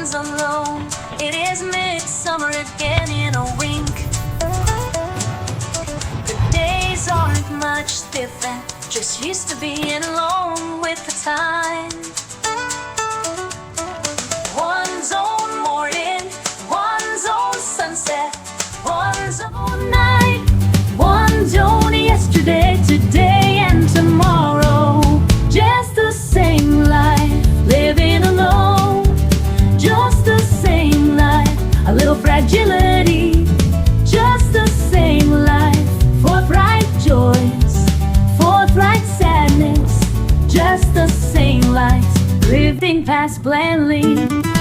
one's alone. It is midsummer again in a wink. The days aren't much different, just used to being alone with the time. One's own morning, one's own sunset, one's own night, one's own yesterday, today and tomorrow. Just the same life, living alone. Just the same life, a little fragility. Just the same life, forthright joys, forthright sadness. Just the same life, living past blandly.